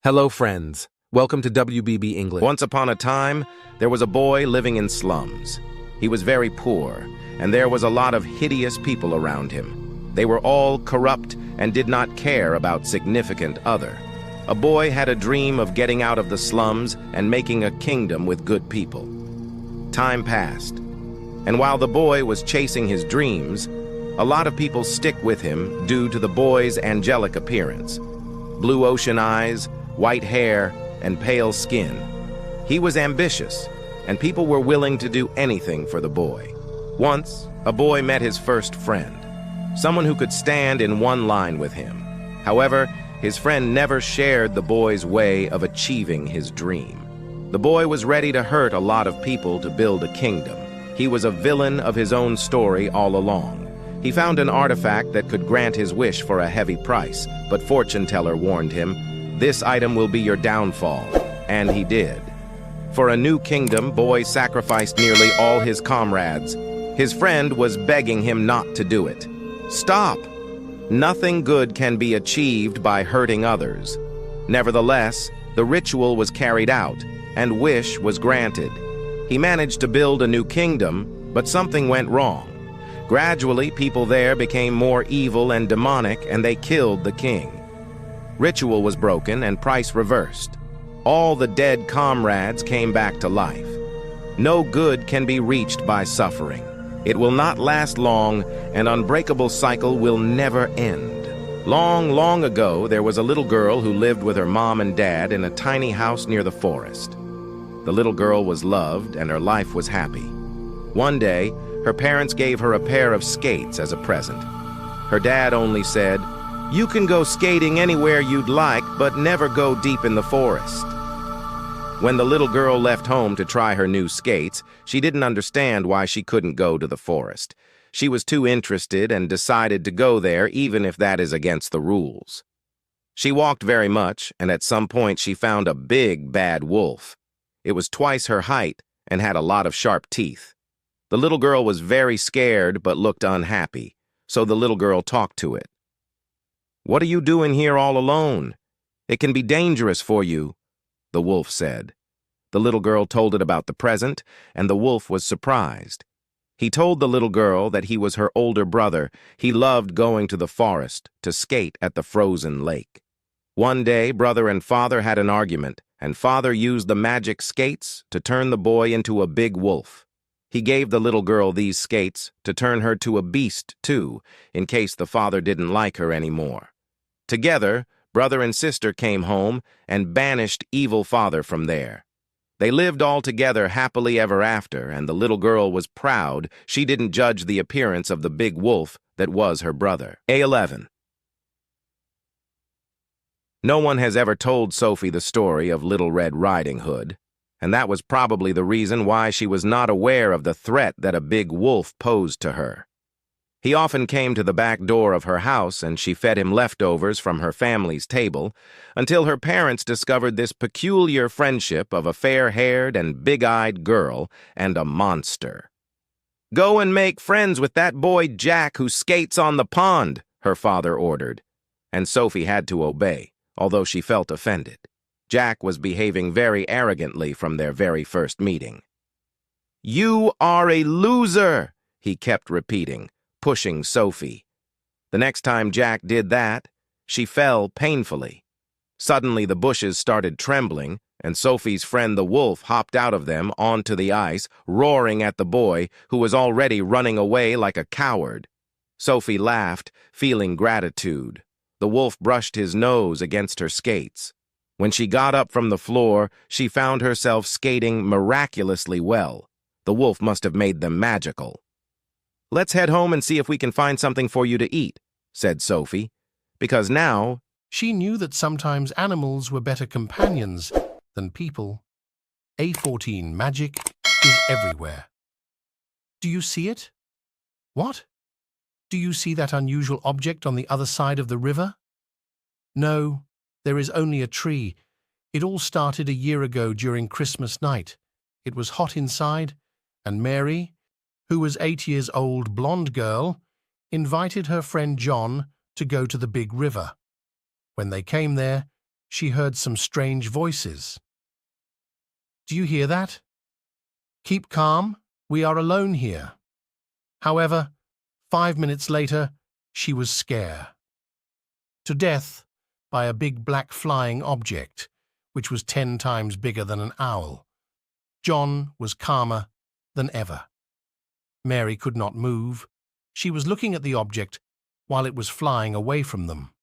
Hello, friends. Welcome to WBB English. Once upon a time, there was a boy living in slums. He was very poor, and there was a lot of hideous people around him. They were all corrupt and did not care about significant other. A boy had a dream of getting out of the slums and making a kingdom with good people. Time passed, and while the boy was chasing his dreams, a lot of people stick with him due to the boy's angelic appearance. Blue ocean eyes, white hair, and pale skin. He was ambitious, and people were willing to do anything for the boy. Once, a boy met his first friend, someone who could stand in one line with him. However, his friend never shared the boy's way of achieving his dream. The boy was ready to hurt a lot of people to build a kingdom. He was a villain of his own story all along. He found an artifact that could grant his wish for a heavy price, but fortune teller warned him, "This item will be your downfall," and he did. For a new kingdom, boy sacrificed nearly all his comrades. His friend was begging him not to do it. "Stop! Nothing good can be achieved by hurting others." Nevertheless, the ritual was carried out, and wish was granted. He managed to build a new kingdom, but something went wrong. Gradually, people there became more evil and demonic, and they killed the king. Ritual was broken and price reversed. All the dead comrades came back to life. No good can be reached by suffering. It will not last long, an unbreakable cycle will never end. Long, long ago, there was a little girl who lived with her mom and dad in a tiny house near the forest. The little girl was loved and her life was happy. One day, her parents gave her a pair of skates as a present. Her dad only said, "You can go skating anywhere you'd like, but never go deep in the forest." When the little girl left home to try her new skates, she didn't understand why she couldn't go to the forest. She was too interested and decided to go there even if that is against the rules. She walked very much, and at some point she found a big, bad wolf. It was twice her height and had a lot of sharp teeth. The little girl was very scared but looked unhappy, so the little girl talked to it. "What are you doing here all alone? It can be dangerous for you," the wolf said. The little girl told it about the present, and the wolf was surprised. He told the little girl that he was her older brother. He loved going to the forest to skate at the frozen lake. One day, brother and father had an argument, and father used the magic skates to turn the boy into a big wolf. He gave the little girl these skates to turn her to a beast, too, in case the father didn't like her anymore. Together, brother and sister came home and banished evil father from there. They lived all together happily ever after, and the little girl was proud she didn't judge the appearance of the big wolf that was her brother. A11. No one has ever told Sophie the story of Little Red Riding Hood, and that was probably the reason why she was not aware of the threat that a big wolf posed to her. He often came to the back door of her house and she fed him leftovers from her family's table until her parents discovered this peculiar friendship of a fair-haired and big-eyed girl and a monster. "Go and make friends with that boy Jack who skates on the pond," her father ordered, and Sophie had to obey, although she felt offended. Jack was behaving very arrogantly from their very first meeting. "You are a loser," he kept repeating, pushing Sophie. The next time Jack did that, she fell painfully. Suddenly the bushes started trembling, and Sophie's friend the wolf hopped out of them onto the ice, roaring at the boy, who was already running away like a coward. Sophie laughed, feeling gratitude. The wolf brushed his nose against her skates. When she got up from the floor, she found herself skating miraculously well. The wolf must have made them magical. "Let's head home and see if we can find something for you to eat," said Sophie, because now she knew that sometimes animals were better companions than people. A14 magic is everywhere. Do you see it? What? Do you see that unusual object on the other side of the river? No, there is only a tree. It all started a year ago during Christmas night. It was hot inside, and Mary, who was 8 years old blonde girl, invited her friend John to go to the big river. When they came there, she heard some strange voices. Do you hear that? Keep calm, we are alone here. However, 5 minutes later, she was scared to death by a big black flying object, which was 10 times bigger than an owl. John was calmer than ever. Mary could not move. She was looking at the object while it was flying away from them.